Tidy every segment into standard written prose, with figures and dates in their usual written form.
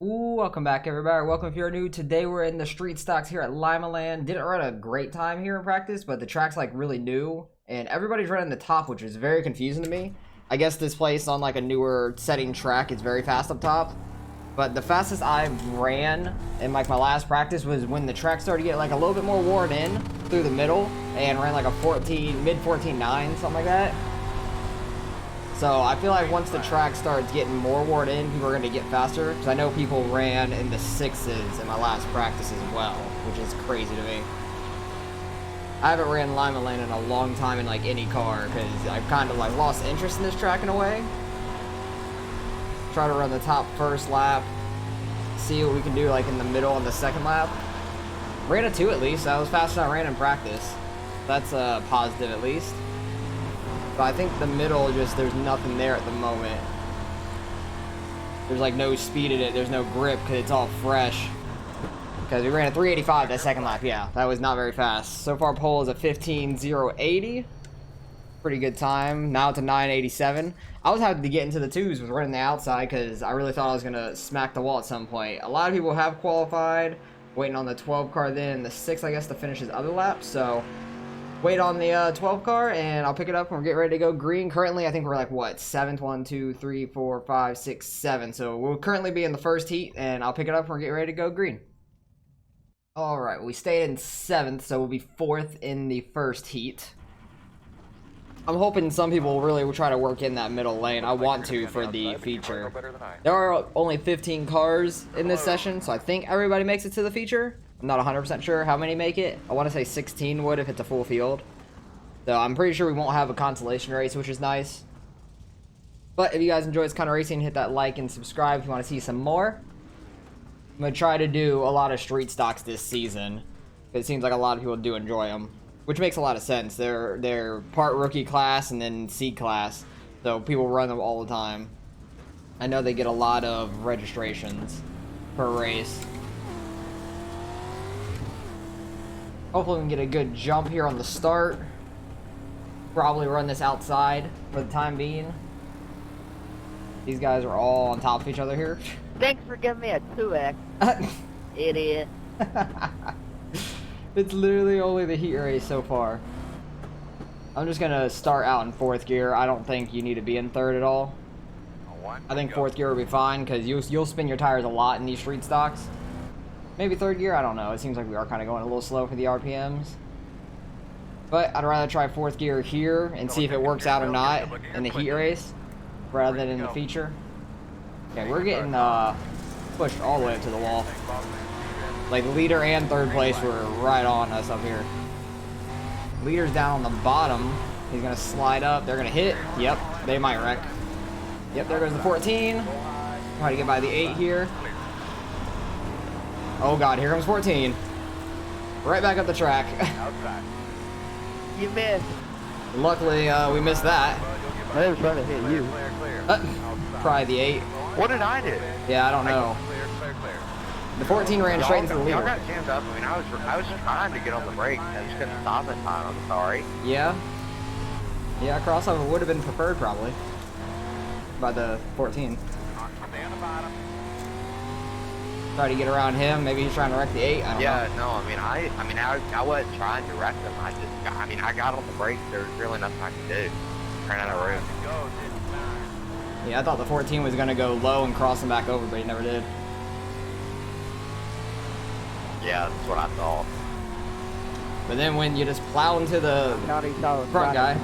Ooh, welcome back everybody. Welcome if you're new. Today we're in the street stocks here at Limaland. Didn't run a great time here in practice, but the track's like really new and everybody's running the top, which is very confusing to me. I guess this place on like a newer setting track is very fast up top. But the fastest I ran in like my last practice was when the track started to get like a little bit more worn in through the middle and ran like a mid 14.9, something like that. So I feel like once the track starts getting more worn in, people are going to get faster. Because I know people ran in the sixes in my last practice as well, which is crazy to me. I haven't ran Limaland in a long time in like any car because I've kind of like lost interest in this track in a way. Try to run the top first lap, see what we can do like in the middle on the second lap. Ran a 2 at least. That was faster than I ran in practice. That's a positive at least. But I think the middle, just there's nothing there at the moment. There's like no speed in it, there's no grip because it's all fresh. Because we ran a 385 that second lap, yeah, that was not very fast. So far pole is a 15.080. Pretty good time. Now it's a 987. I was happy to get into the twos with running the outside because I really thought I was going to smack the wall at some point. A lot of people have qualified, waiting on the 12 car then, and the 6 I guess to finish his other lap, so wait on the 12 car and I'll pick it up and we're getting ready to go green. Currently, I think we're like, what, 7th, 1, 2, 3, 4, 5, 6, 7. So we'll currently be in the first heat and I'll pick it up and we're getting ready to go green. All right, we stayed in 7th, so we'll be 4th in the first heat. I'm hoping some people really will try to work in that middle lane. I want to for the feature. There are only 15 cars in this session, so I think everybody makes it to the feature. I'm not 100% sure how many make it. I want to say 16 would if it's a full field. So I'm pretty sure we won't have a consolation race, which is nice. But if you guys enjoy this kind of racing, hit that like and subscribe if you want to see some more. I'm going to try to do a lot of street stocks this season. It seems like a lot of people do enjoy them, which makes a lot of sense. They're part rookie class and then seed class. So people run them all the time. I know they get a lot of registrations per race. Hopefully we can get a good jump here on the start. Probably run this outside for the time being. These guys are all on top of each other here. Thanks for giving me a 2x, idiot. It's literally only the heat race so far. I'm just going to start out in 4th gear. I don't think you need to be in 3rd at all. I think 4th gear will be fine because you'll spin your tires a lot in these street stocks. Maybe 3rd gear, I don't know. It seems like we are kind of going a little slow for the RPMs. But I'd rather try 4th gear here and see if it works out or not in the heat race rather than in the feature. Okay, we're getting pushed all the way up to the wall. Like leader and 3rd place were right on us up here. Leader's down on the bottom. He's going to slide up. They're going to hit. Yep, they might wreck. Yep, there goes the 14. Try to get by the 8 here. Oh god, here comes 14. Right back up the track. You missed. Luckily, we missed that. I was trying to hit you. Probably the 8. What did I do? Yeah, I don't know. The 14 ran straight into the leader. Y'all got jammed up. I mean, I was trying to get on the brakes. I just couldn't stop in time. I'm sorry. Yeah. Yeah, crossover would have been preferred probably by the 14. Try to get around him. Maybe he's trying to wreck the 8. I don't know. No. I wasn't trying to wreck them. I got on the brakes. There was really nothing I could do. Ran out of room. Yeah, I thought the 14 was gonna go low and cross him back over, but he never did. Yeah, that's what I thought. But then when you just plow into the front guy.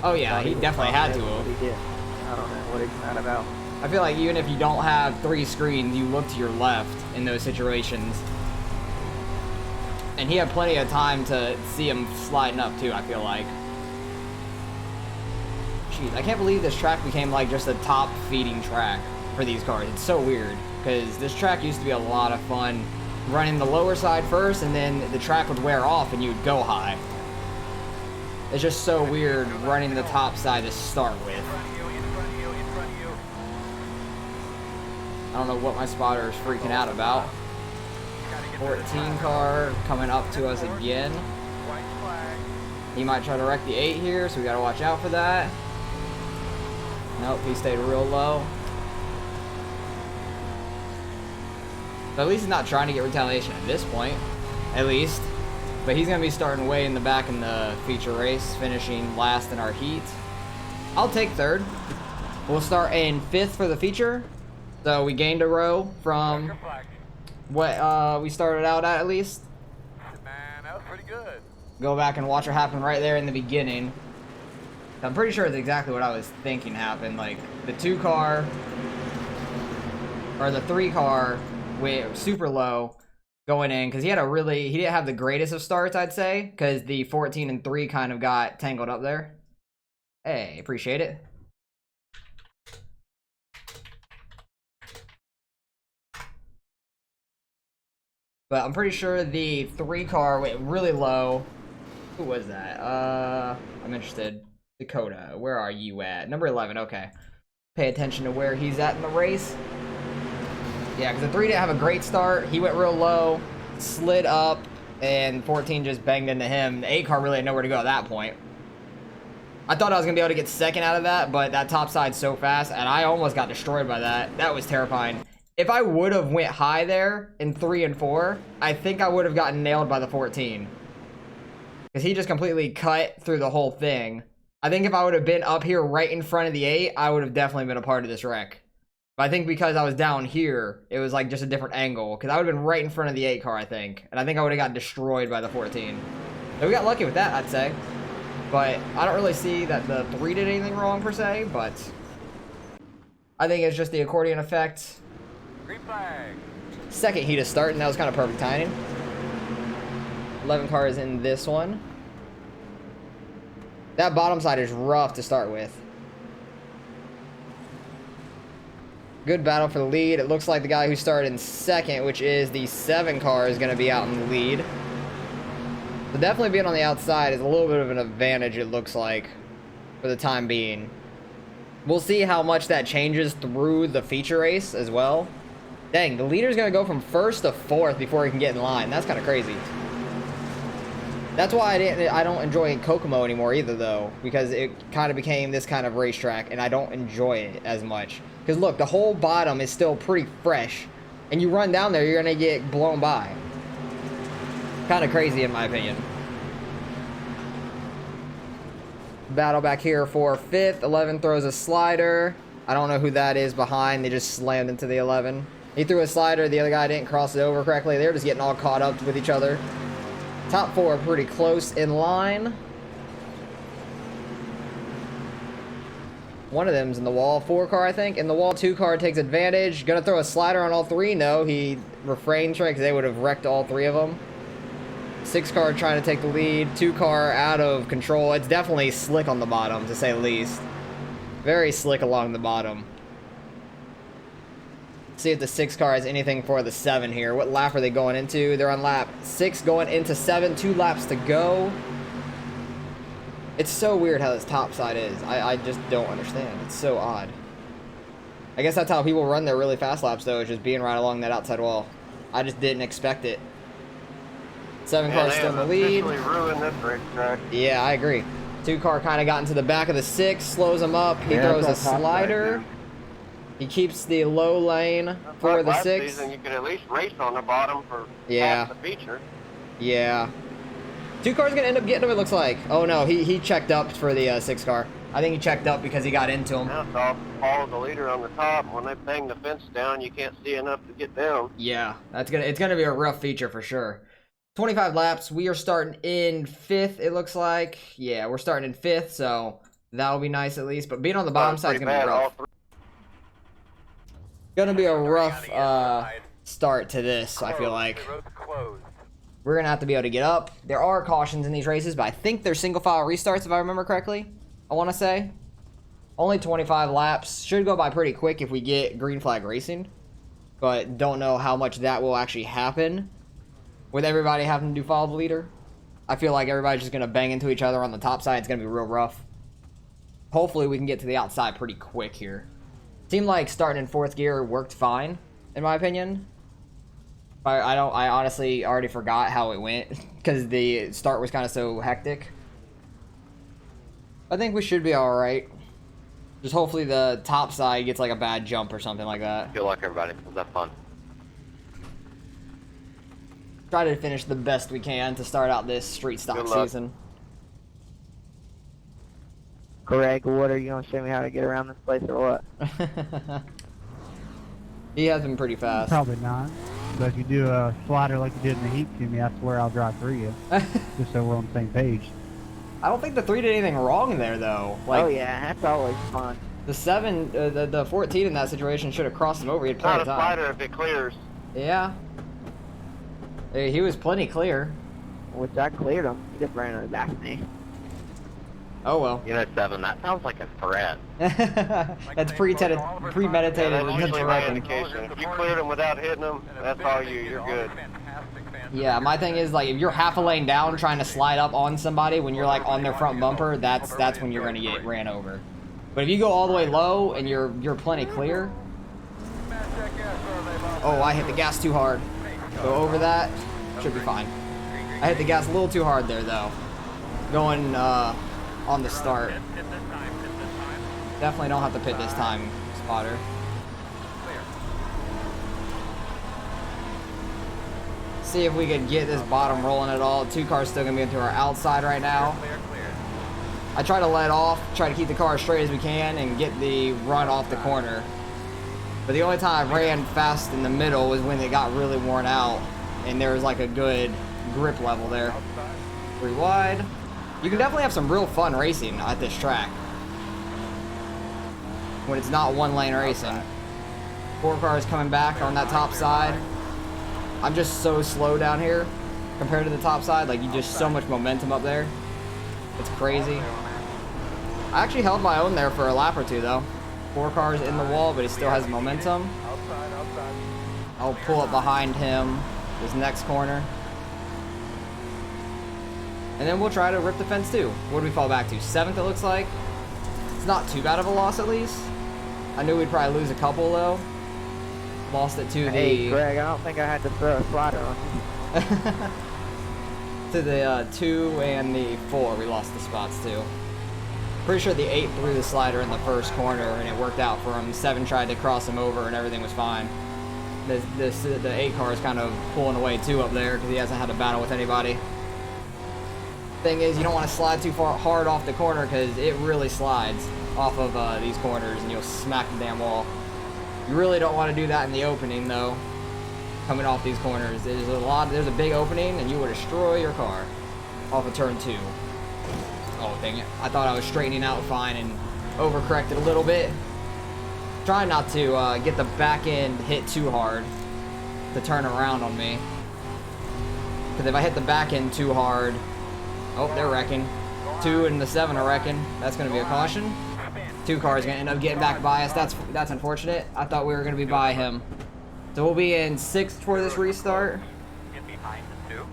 Oh yeah, he definitely had to have. He did. I don't know what he's mad about. I feel like even if you don't have 3 screens, you look to your left in those situations. And he had plenty of time to see him sliding up too, I feel like. Jeez, I can't believe this track became like just a top feeding track for these cars. It's so weird because this track used to be a lot of fun running the lower side first and then the track would wear off and you would go high. It's just so weird running the top side to start with. I don't know what my spotter is freaking out about. 14 car coming up to us again. He might try to wreck the 8 here, so we gotta watch out for that. Nope, he stayed real low. So at least he's not trying to get retaliation at this point, at least. But he's going to be starting way in the back in the feature race, finishing last in our heat. I'll take third. We'll start in 5th for the feature. So we gained a row from what we started out at least. Man, that was pretty good. Go back and watch what happened right there in the beginning. I'm pretty sure it's exactly what I was thinking happened. Like the 2-car or the 3-car went super low going in because he didn't have the greatest of starts, I'd say, because the 14 and 3 kind of got tangled up there. Hey, appreciate it. But I'm pretty sure the 3-car went really low. Who was that? I'm interested. Dakota, where are you at? Number 11, okay. Pay attention to where he's at in the race. Yeah, because the 3 didn't have a great start. He went real low, slid up, and 14 just banged into him. The 8-car really had nowhere to go at that point. I thought I was going to be able to get second out of that, but that top side's so fast, and I almost got destroyed by that. That was terrifying. If I would have went high there in 3 and 4, I think I would have gotten nailed by the 14. Because he just completely cut through the whole thing. I think if I would have been up here right in front of the 8, I would have definitely been a part of this wreck. But I think because I was down here, it was like just a different angle. Because I would have been right in front of the 8 car, I think. And I think I would have got destroyed by the 14. So we got lucky with that, I'd say. But I don't really see that the 3 did anything wrong, per se. But I think it's just the accordion effect. Green flag. Second heat is starting. That was kind of perfect timing. 11 cars in this one. That bottom side is rough to start with. Good battle for the lead. It looks like the guy who started in second, which is the 7 car, is going to be out in the lead. So definitely being on the outside is a little bit of an advantage, it looks like, for the time being. We'll see how much that changes through the feature race as well. Dang, the leader's going to go from 1st to 4th before he can get in line. That's kind of crazy. That's why I don't enjoy Kokomo anymore either, though, because it kind of became this kind of racetrack, and I don't enjoy it as much. Because look, the whole bottom is still pretty fresh, and you run down there, you're going to get blown by. Kind of crazy, in my opinion. Battle back here for 5th. 11 throws a slider. I don't know who that is behind. They just slammed into the 11. He threw a slider. The other guy didn't cross it over correctly. They were just getting all caught up with each other. Top 4 are pretty close in line. One of them's in the wall. 4 car, I think. In the wall, 2 car takes advantage. Gonna throw a slider on all 3. No, he refrained because they would have wrecked all 3 of them. 6 car trying to take the lead. 2 car out of control. It's definitely slick on the bottom, to say the least. Very slick along the bottom. See if the 6 car has anything for the 7 here. What lap are they going into? They're on lap 6 going into 7. 2 laps to go. It's so weird how this top side is. I just don't understand. It's so odd. I guess that's how people run their really fast laps, though, is just being right along that outside wall. I just didn't expect it. 7 cars still in the lead. Ruined this racetrack. Yeah, I agree. 2 car kind of got into the back of the 6, slows him up. He throws a slider. He keeps the low lane for the 6. Season, you could at least race on the bottom for half the feature. Yeah. 2 cars gonna end up getting him, it looks like. Oh no, he checked up for the 6 car. I think he checked up because he got into him. Now it's all follow the leader on the top. When they bang the fence down, you can't see enough to get down. Yeah, it's gonna be a rough feature for sure. 25 laps. We are starting in 5th, it looks like. Yeah, we're starting in 5th, so that'll be nice at least. But being on the bottom side is gonna be rough. Gonna be a rough start to this, I feel like. We're gonna have to be able to get up. There are cautions in these races, but I think they're single file restarts if I remember correctly. I want to say. Only 25 laps. Should go by pretty quick if we get green flag racing. But don't know how much that will actually happen. With everybody having to follow the leader. I feel like everybody's just gonna bang into each other on the top side. It's gonna be real rough. Hopefully we can get to the outside pretty quick here. Seemed like starting in 4th gear worked fine, in my opinion. I honestly already forgot how it went because the start was kind of so hectic. I think we should be all right. Just hopefully the top side gets like a bad jump or something like that. Feel like everybody pulls that fun. Try to finish the best we can to start out this street stock Good luck. season. Greg, what are you gonna show me how to get around this place or what? He has been pretty fast. Probably not. But if you do a slider like you did in the heat to me, I swear I'll drive through you. Just so we're on the same page. I don't think the 3 did anything wrong there, though. Like, Oh yeah, that's always fun. the 7, the 14 in that situation should have crossed him over. He had plenty Not a of time. slider if it clears. Yeah. He was plenty clear. Which I cleared him. He just ran on the back of me. Oh well. You know, 7, that sounds like a threat. That's premeditated Yeah, that's usually my threat. indication. If you cleared them without hitting them, that's all you. You're good. Yeah, my thing is, like, if you're half a lane down trying to slide up on somebody when you're like on their front bumper, that's when you're gonna get ran over. But if you go all the way low and you're plenty clear. Oh, I hit the gas too hard. Go over that, should be fine. I hit the gas a little too hard there though. Going on the start. Definitely don't have to pit this time, spotter. See if we could get this bottom rolling at all. 2 cars still gonna be into our outside right now. I try to let off, try to keep the car as straight as we can and get the run off the corner. But the only time I ran fast in the middle was when it got really worn out and there was like a good grip level there. 3 wide. You can definitely have some real fun racing at this track when it's not 1 lane racing. 4 cars coming back on that top side. I'm just so slow down here compared to the top side. Like, you just so much momentum up there. It's crazy. I actually held my own there for a lap or 2 though. 4 cars in the wall, but he still has momentum. I'll pull up behind him this next corner. And then we'll try to rip the fence too. What do we fall back to? 7th it looks like. It's not too bad of a loss at least. I knew we'd probably lose a couple though. Lost it to Hey, the Greg, I don't think I had to throw a slider on you. to the 2 and the 4. We lost the spots too. Pretty sure the 8 threw the slider in the first corner and it worked out for him. 7 tried to cross him over and everything was fine. The 8 car is kind of pulling away too up there because he hasn't had a battle with anybody. Thing is, you don't want to slide too far hard off the corner because it really slides off of these corners and you'll smack the damn wall. You really don't want to do that in the opening though. Coming off these corners, there's a big opening and you will destroy your car off of turn 2. Oh dang it! I thought I was straightening out fine and overcorrected a little bit. Trying not to get the back end hit too hard to turn around on me. Because if I hit the back end too hard, oh, they're wrecking. 2 and the 7 are wrecking. That's going to be a caution. 2 cars going to end up getting back by us. That's unfortunate. I thought we were going to be by him. So we'll be in 6th for this restart. Get behind the 2.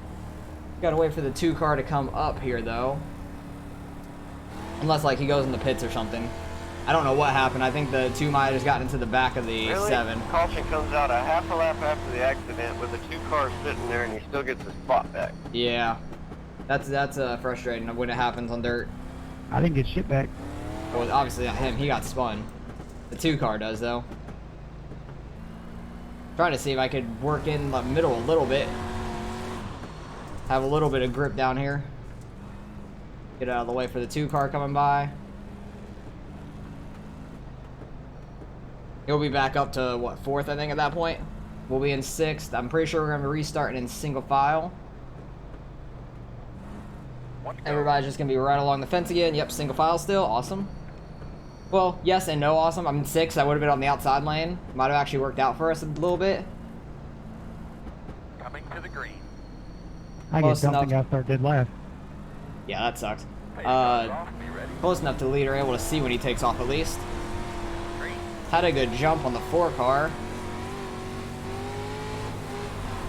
Got to wait for the 2 car to come up here though. Unless like he goes in the pits or something. I don't know what happened. I think the 2 might have just gotten into the back of the Really? 7. Caution comes out a half a lap after the accident with the 2 cars sitting there and he still gets his spot back. Yeah. That's frustrating when it happens on dirt. I didn't get shit back. Well, obviously not him. He got spun. The 2 car does though. Trying to see if I could work in the middle a little bit. Have a little bit of grip down here. Get out of the way for the 2 car coming by. He'll be back up to what, 4th I think at that point. We'll be in 6th. I'm pretty sure we're gonna be restarting in single file. Everybody's just gonna be right along the fence again. Yep, single file still. Awesome. Well, yes and no awesome. I'm in 6th. I would have been on the outside lane. Might have actually worked out for us a little bit. Coming to the green. I Close get something enough. I started left. Yeah, that sucks. Hey, off, be ready. Close enough to the leader, able to see when he takes off at least. Green. Had a good jump on the 4 car.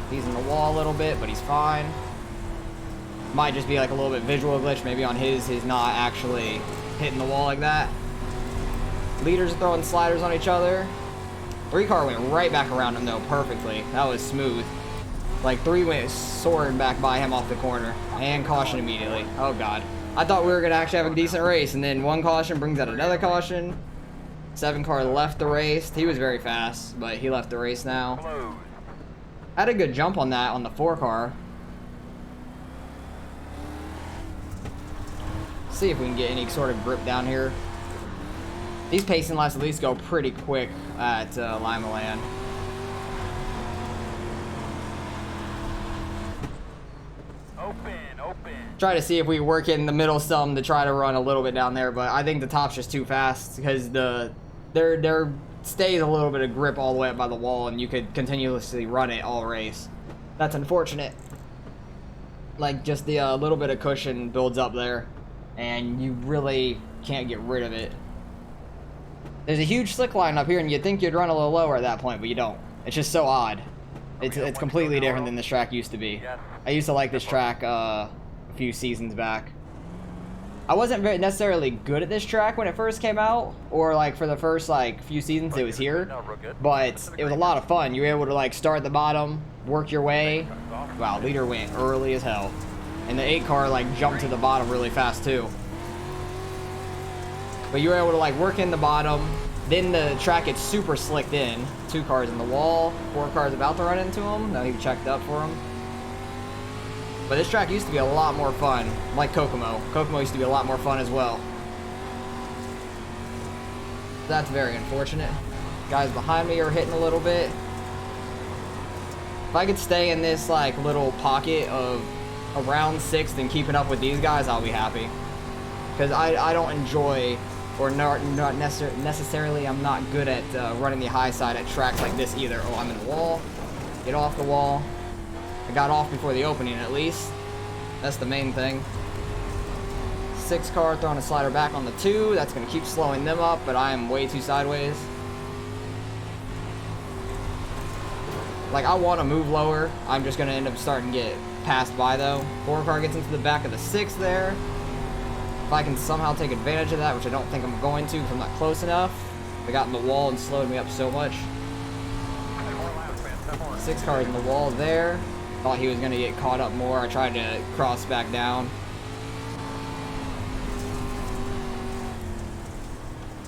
He's in the wall a little bit, but he's fine. Might just be like a little bit visual glitch, maybe on he's not actually hitting the wall like that. Leaders throwing sliders on each other. 3 car went right back around him though, perfectly. That was smooth. Like 3 went soaring back by him off the corner. And caution immediately. Oh god. I thought we were gonna actually have a decent race, and then 1 caution brings out another caution. 7 car left the race. He was very fast, but he left the race now. Close. I had a good jump on that on the 4 car. See if we can get any sort of grip down here. These pacing laps at least go pretty quick at Limaland. Open. Try to see if we work in the middle some to try to run a little bit down there, but I think the top's just too fast because there stays a little bit of grip all the way up by the wall, and you could continuously run it all race. That's unfortunate. Like, just the little bit of cushion builds up there, and you really can't get rid of it. There's a huge slick line up here, and you'd think you'd run a little lower at that point, but you don't. It's just so odd. It's completely different than this track used to be. I used to like this track a few seasons back. I wasn't very necessarily good at this track when it first came out, or like for the first like few seasons it was here, but it was a lot of fun. You were able to like start at the bottom, work your way. Wow, leader went early as hell, and the 8 car like jumped to the bottom really fast too. But you were able to like work in the bottom, then the track gets super slicked in. 2 cars in the wall, 4 cars about to run into him. Now he checked up for him. But this track used to be a lot more fun, like Kokomo. Kokomo used to be a lot more fun as well. That's very unfortunate. Guys behind me are hitting a little bit. If I could stay in this like little pocket of around 6th and keeping up with these guys, I'll be happy. Because I don't enjoy, or not necessarily, I'm not good at running the high side at tracks like this either. Oh, I'm in the wall. Get off the wall. I got off before the opening at least. That's the main thing. 6 car throwing a slider back on the 2. That's going to keep slowing them up, but I am way too sideways. Like, I want to move lower. I'm just going to end up starting to get passed by though. 4 car gets into the back of the 6 there. If I can somehow take advantage of that, which I don't think I'm going to because I'm not close enough. They got in the wall and slowed me up so much. 6 cars in the wall there. Thought he was going to get caught up more. I tried to cross back down.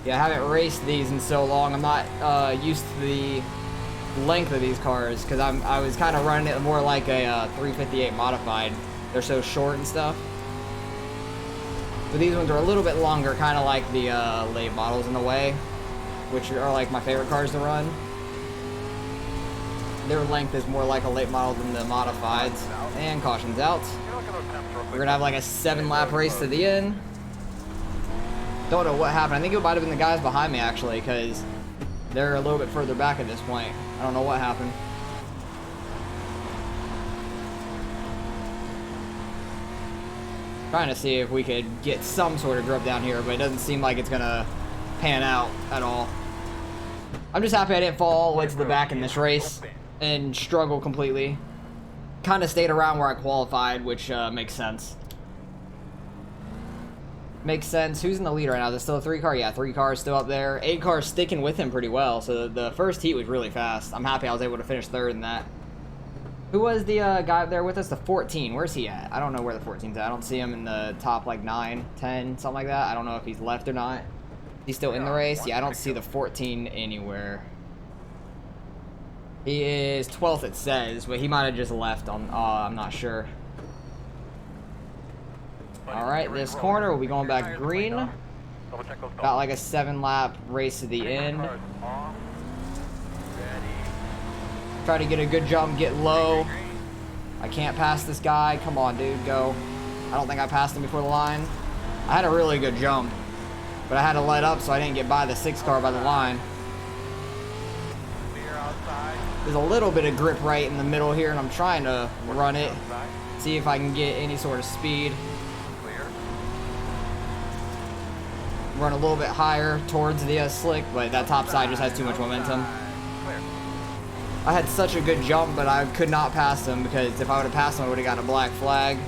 Yeah, I haven't raced these in so long. I'm not used to the length of these cars because I was kind of running it more like a 358 modified. They're so short and stuff. But these ones are a little bit longer, kind of like the late models in a way, which are like my favorite cars to run. Their length is more like a late model than the modifieds. And caution's out. We're gonna have like a 7-lap race to the end. Don't know what happened. I think it might have been the guys behind me actually, because they're a little bit further back at this point. I don't know what happened. Trying to see if we could get some sort of grip down here, but it doesn't seem like it's gonna pan out at all. I'm just happy I didn't fall all the way to the back in this race and struggle completely. Kind of stayed around where I qualified, which makes sense. Makes sense. Who's in the lead right now? Is it still a 3 car? Yeah, 3 cars still up there. 8 cars sticking with him pretty well, so the first heat was really fast. I'm happy I was able to finish 3rd in that. Who was the guy up there with us? The 14. Where's he at? I don't know where the 14's at. I don't see him in the top like 9, 10, something like that. I don't know if he's left or not. He's still in the race? Yeah, I don't see the 14 anywhere. He is 12th, it says, but he might have just left on, I'm not sure. Alright, this corner will be going back green. Got like a 7-lap race to the end. Try to get a good jump, get low. I can't pass this guy. Come on, dude, go. I don't think I passed him before the line. I had a really good jump, but I had to let up so I didn't get by the 6 car by the line. There's a little bit of grip right in the middle here, and I'm trying to run it. See if I can get any sort of speed. Run a little bit higher towards the slick, but that top side just has too much momentum. I had such a good jump, but I could not pass him because if I would have passed him, I would have gotten a black flag.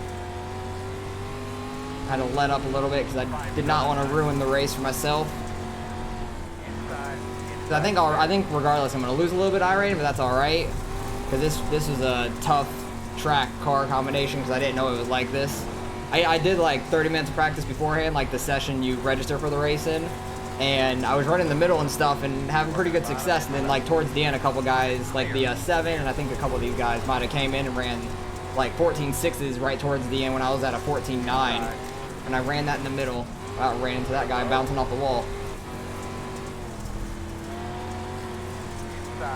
I had to let up a little bit because I did not want to ruin the race for myself. I think regardless, I'm going to lose a little bit iRacing, but that's all right because this was a tough track car combination because I didn't know it was like this. I did like 30 minutes of practice beforehand, like the session you register for the race in, and I was running the middle and stuff and having pretty good success. And then like towards the end, a couple guys like the 7 and I think a couple of these guys might have came in and ran like 14.6s right towards the end when I was at a 14.9, and I ran that in the middle. Wow, ran into that guy bouncing off the wall.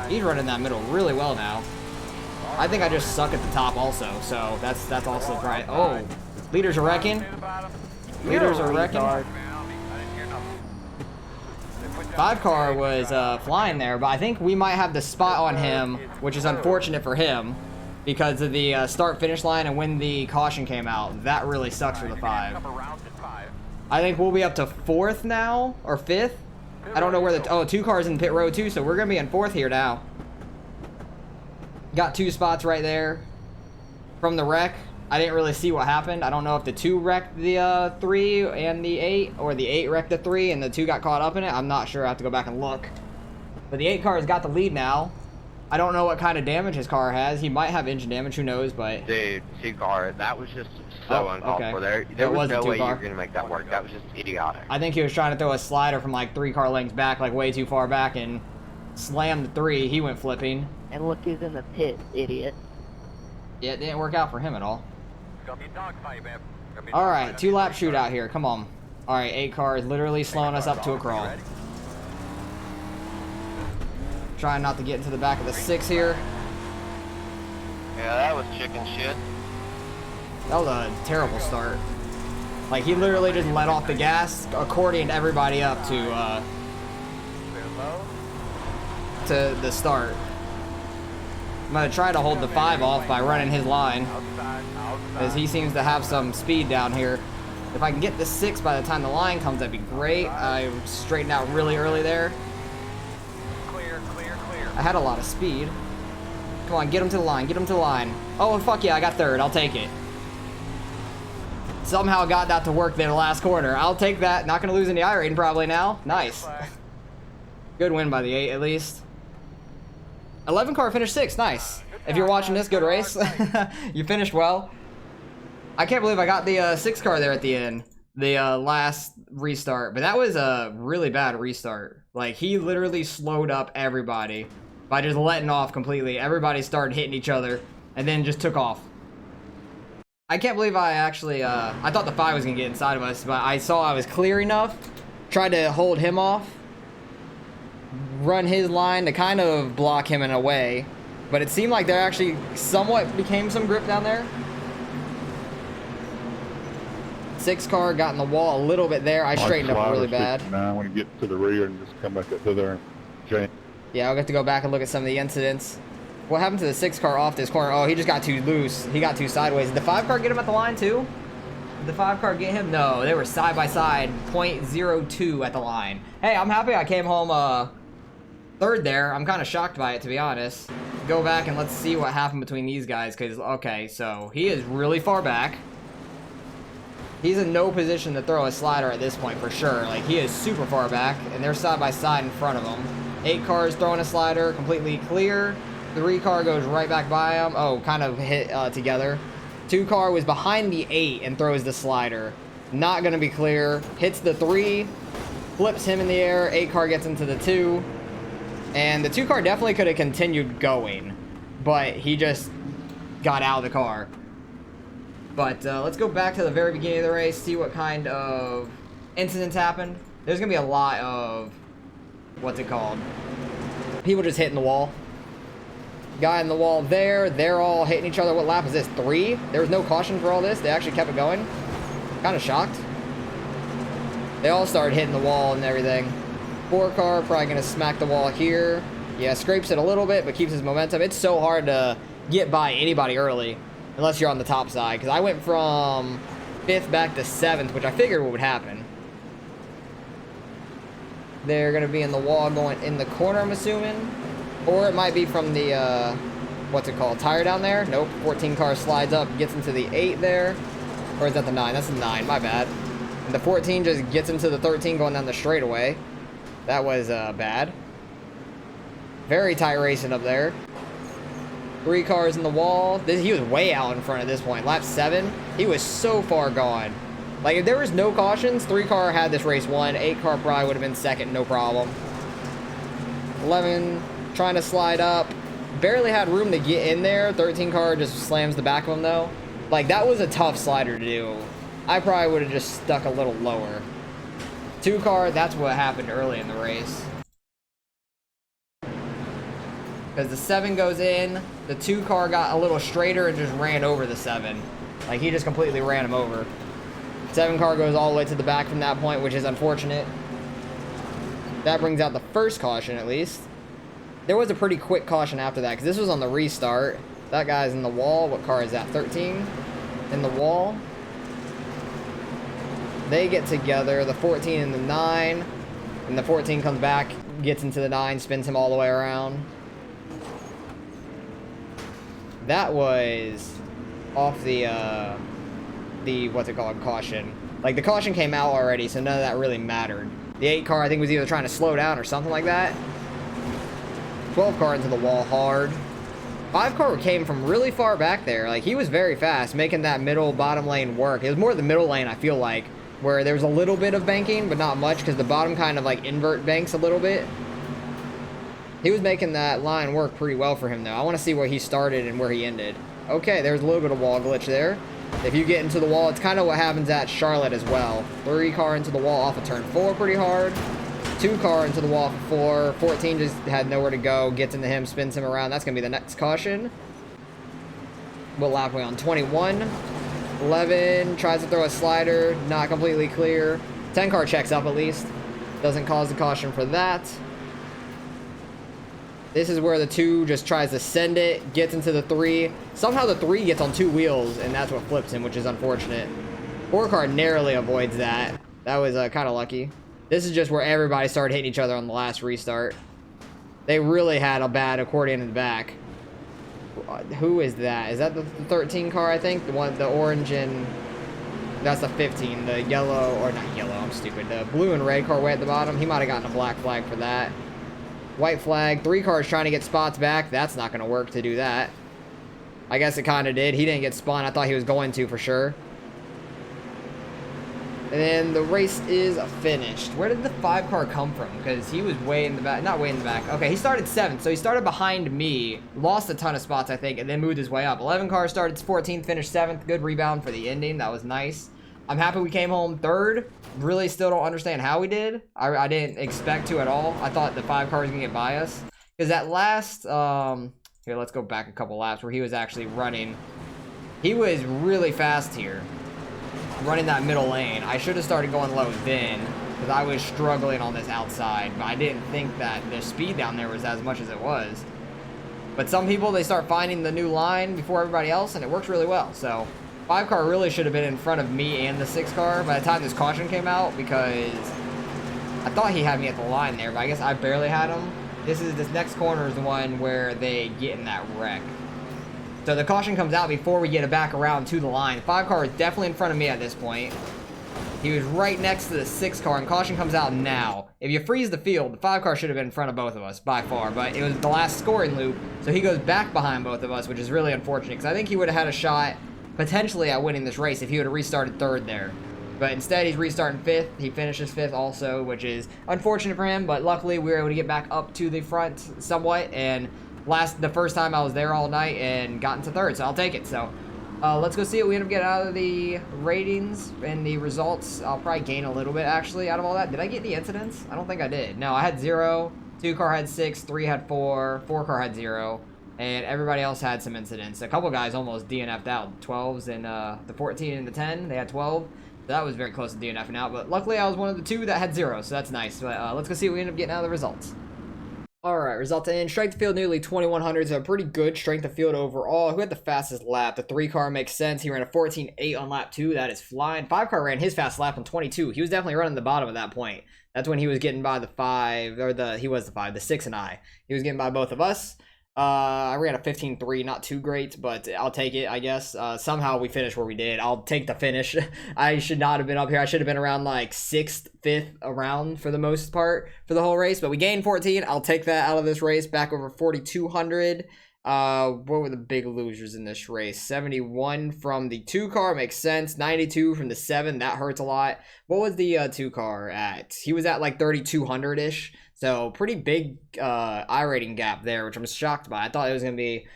He's running that middle really well now. I think I just suck at the top also, so that's also right. Oh, leaders are wrecking. Leaders are wrecking. 5 car was flying there, but I think we might have the spot on him, which is unfortunate for him because of the start finish line and when the caution came out. That really sucks for the 5. I think we'll be up to 4th now or 5th. I don't know where the 2 cars in pit road too, so we're gonna be in 4th here now. Got 2 spots right there from the wreck. I didn't really see what happened. I don't know if the 2 wrecked the 3 and the 8, or the 8 wrecked the 3 and the 2 got caught up in it. I'm not sure. I have to go back and look. But the 8 car has got the lead now. I don't know what kind of damage his car has. He might have engine damage. Who knows? But dude, 2 car, that was just so uncalled for. There was no way you were gonna make that work. That was just idiotic. I think he was trying to throw a slider from like 3 car lengths back, like way too far back, and slammed the 3. He went flipping. And look who's in the pit, idiot. Yeah, it didn't work out for him at all. All right, 2-lap shootout here. Come on. All right, 8 car is literally slowing us up to a crawl. Trying not to get into the back of the 6 here. Yeah, that was chicken shit. That was a terrible start. Like, he literally just let off the gas, accordioned everybody up to the start. I'm going to try to hold the 5 off by running his line, as he seems to have some speed down here. If I can get the 6 by the time the line comes, that'd be great. I straightened out really early there. I had a lot of speed. Come on, get him to the line, get him to the line. Oh, fuck yeah, I got 3rd. I'll take it. Somehow got that to work there the last corner. I'll take that. Not going to lose any iRacing probably now. Nice. Good win by the 8 at least. 11 car finished 6th. Nice. If you're watching this, good race. You finished well. I can't believe I got the 6 car there at the end. The last restart. But that was a really bad restart. Like, he literally slowed up everybody by just letting off completely. Everybody started hitting each other and then just took off. I can't believe I actually, I thought the 5 was going to get inside of us, but I saw I was clear enough. Tried to hold him off. Run his line to kind of block him in a way. But it seemed like there actually somewhat became some grip down there. 6 car got in the wall a little bit there. I straightened up really bad. When you get to the rear and just come back up to there and change. Yeah, I'll get to go back and look at some of the incidents. What happened to the 6 car off this corner? Oh, he just got too loose. He got too sideways. Did the 5 car get him at the line too? Did the 5 car get him? No, they were side by side, 0.02 at the line. Hey, I'm happy I came home 3rd there. I'm kind of shocked by it, to be honest. Go back and let's see what happened between these guys, because, okay, so he is really far back. He's in no position to throw a slider at this point, for sure. Like, he is super far back, and they're side by side in front of him. 8 cars throwing a slider, completely clear. 3 car goes right back by him. Oh, kind of hit together. 2 car was behind the 8 and throws the slider. Not going to be clear. Hits the 3, flips him in the air. 8 car gets into the 2. And the 2 car definitely could have continued going, but he just got out of the car. But let's go back to the very beginning of the race, see what kind of incidents happened. There's going to be a lot of, what's it called? People just hitting the wall. Guy in the wall there, they're all hitting each other. What lap is this? 3? There was no caution for all this. They actually kept it going. Kind of shocked. They all started hitting the wall and everything. 4 car probably going to smack the wall here. Yeah, scrapes it a little bit, but keeps his momentum. It's so hard to get by anybody early, unless you're on the top side. Because I went from 5th back to 7th, which I figured would happen. They're going to be in the wall going in the corner, I'm assuming. Or it might be from the, what's it called, tire down there? Nope, 14 car slides up, gets into the 8 there. Or is that the 9? That's the 9, my bad. And the 14 just gets into the 13 going down the straightaway. That was bad. Very tight racing up there. 3 cars in the wall. He was way out in front at this point. Lap 7, he was so far gone. Like, if there was no cautions, 3 car had this race won. 8 car probably would have been second, no problem. 11 trying to slide up. Barely had room to get in there. 13 car just slams the back of him, though. Like, that was a tough slider to do. I probably would have just stuck a little lower. 2 car, that's what happened early in the race. Because the 7 goes in, the 2 car got a little straighter and just ran over the 7. Like, he just completely ran him over. 7 car goes all the way to the back from that point, which is unfortunate. That brings out the first caution, at least. There was a pretty quick caution after that, because this was on the restart. That guy's in the wall. What car is that? 13 in the wall. They get together, the 14 and the 9. And the 14 comes back, gets into the 9, spins him all the way around. That was off the what's it called, caution. Like, the caution came out already, so none of that really mattered. The 8 car, I think, was either trying to slow down or something like that. 12 car into the wall hard. 5 car came from really far back there. Like, he was very fast, making that middle bottom lane work. It was more the middle lane, I feel like, where there's a little bit of banking, but not much, because the bottom kind of, like, invert banks a little bit. He was making that line work pretty well for him, though. I want to see where he started and where he ended. Okay, there's a little bit of wall glitch there. If you get into the wall, it's kind of what happens at Charlotte as well. 3 car into the wall off of turn 4 pretty hard. 2 car into the wall for 4. 14 just had nowhere to go. Gets into him, spins him around. That's going to be the next caution. What lap are we on? 21. 11 tries to throw a slider. Not completely clear. 10 car checks up at least. Doesn't cause the caution for that. This is where the 2 just tries to send it. Gets into the 3. Somehow the 3 gets on 2 wheels, and that's what flips him, which is unfortunate. 4 car narrowly avoids that. That was kind of lucky. This is just where everybody started hitting each other on the last restart. They really had a bad accordion in the back. Who is that? Is that the 13 car, I think? The one, the orange and... That's the 15. The yellow, or not yellow, I'm stupid. The blue and red car way at the bottom. He might have gotten a black flag for that. White flag. 3 cars trying to get spots back. That's not going to work to do that. I guess it kind of did. He didn't get spun. I thought he was going to for sure. And then the race is finished. Where did the 5 car come from? Because he was way in the back. Not way in the back. Okay, he started 7th. So he started behind me. Lost a ton of spots, I think, and then moved his way up. 11 car started 14th, finished 7th. Good rebound for the ending. That was nice. I'm happy we came home 3rd. Really still don't understand how we did. I didn't expect to at all. I thought the 5 cars were going to get by us. Because that last... here, let's go back a couple laps where he was actually running. He was really fast here. Running that middle lane. I should have started going low then, because I was struggling on this outside, but I didn't think that the speed down there was as much as it was. But some people, they start finding the new line before everybody else, and it works really well. So 5 car really should have been in front of me and the 6 car by the time this caution came out, because I thought he had me at the line there, but I guess I barely had him. This next corner is the one where they get in that wreck. So the caution comes out before we get it back around to the line. 5 car is definitely in front of me at this point. He was right next to the 6 car, and caution comes out now. If you freeze the field, the 5 car should have been in front of both of us by far, but it was the last scoring loop, so he goes back behind both of us, which is really unfortunate, because I think he would have had a shot potentially at winning this race if he would have restarted 3rd there. But instead, he's restarting 5th. He finishes 5th also, which is unfortunate for him, but luckily we were able to get back up to the front somewhat, and the first time I was there all night and got into 3rd, so I'll take it. So let's go see what we end up getting out of the ratings and the results. I'll probably gain a little bit actually out of all that. Did I get the incidents? I don't think I did. No, I had 0. 2 car had 6. 3 had 4. 4 car had 0. And everybody else had some incidents. A couple guys almost DNF'd out. 12s and the 14 and the 10. They had 12. So that was very close to DNFing out. But luckily I was one of the 2 that had 0. So that's nice. But let's go see what we end up getting out of the results. Alright, result in strength of field nearly 2100, so a pretty good strength of field overall. Who had the fastest lap? The 3 car makes sense. He ran a 14.8 on lap 2. That is flying. 5 car ran his fast lap on 22. He was definitely running the bottom at that point. That's when he was getting by the 5, or the 6 and I. He was getting by both of us. I ran a 15.3, not too great, but I'll take it, I guess. Somehow we finished where we did. I'll take the finish. I should not have been up here. I should have been around like 6th, 5th around for the most part for the whole race, but we gained 14. I'll take that out of this race, back over 4,200. What were the big losers in this race? 71 from the 2 car makes sense. 92 from the 7, that hurts a lot. What was the 2 car at? He was at like 3,200 ish. So pretty big iRating gap there, which I'm shocked by. I thought it was gonna be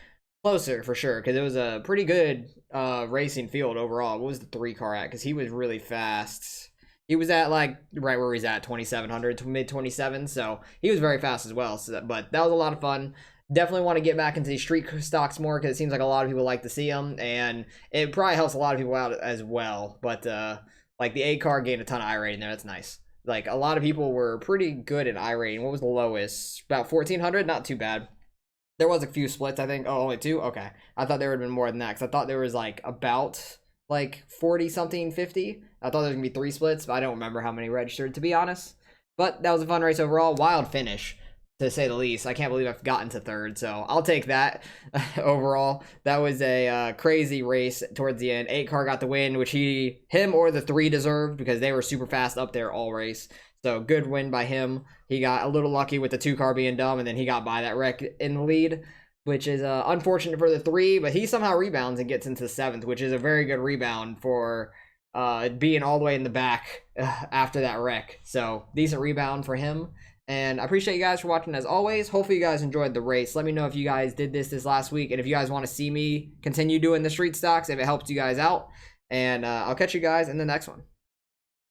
closer for sure because it was a pretty good racing field overall. What was the 3 car at? Because he was really fast. He was at like right where he's at, 2,700 to mid 27. So he was very fast as well. So but that was a lot of fun. Definitely want to get back into these street stocks more because it seems like a lot of people like to see them, and it probably helps a lot of people out as well. But like the 8 car gained a ton of iRating there. That's nice. Like a lot of people were pretty good at iRating. What was the lowest? About 1,400. Not too bad. There was a few splits, I think. Oh, only 2? Okay. I thought there would have been more than that because I thought there was like about like 40 something, 50. I thought there was gonna be 3 splits, but I don't remember how many registered, to be honest. But that was a fun race overall. Wild finish, to say the least. I can't believe I've gotten to 3rd, so I'll take that. Overall, that was a crazy race towards the end. 8 car got the win, which him or the 3 deserved because they were super fast up there all race. So good win by him. He got a little lucky with the 2 car being dumb, and then he got by that wreck in the lead, which is unfortunate for the 3, but he somehow rebounds and gets into 7th, which is a very good rebound for being all the way in the back after that wreck. So decent rebound for him. And I appreciate you guys for watching as always. Hopefully you guys enjoyed the race. Let me know if you guys did this last week, and if you guys want to see me continue doing the street stocks, if it helps you guys out. And I'll catch you guys in the next one.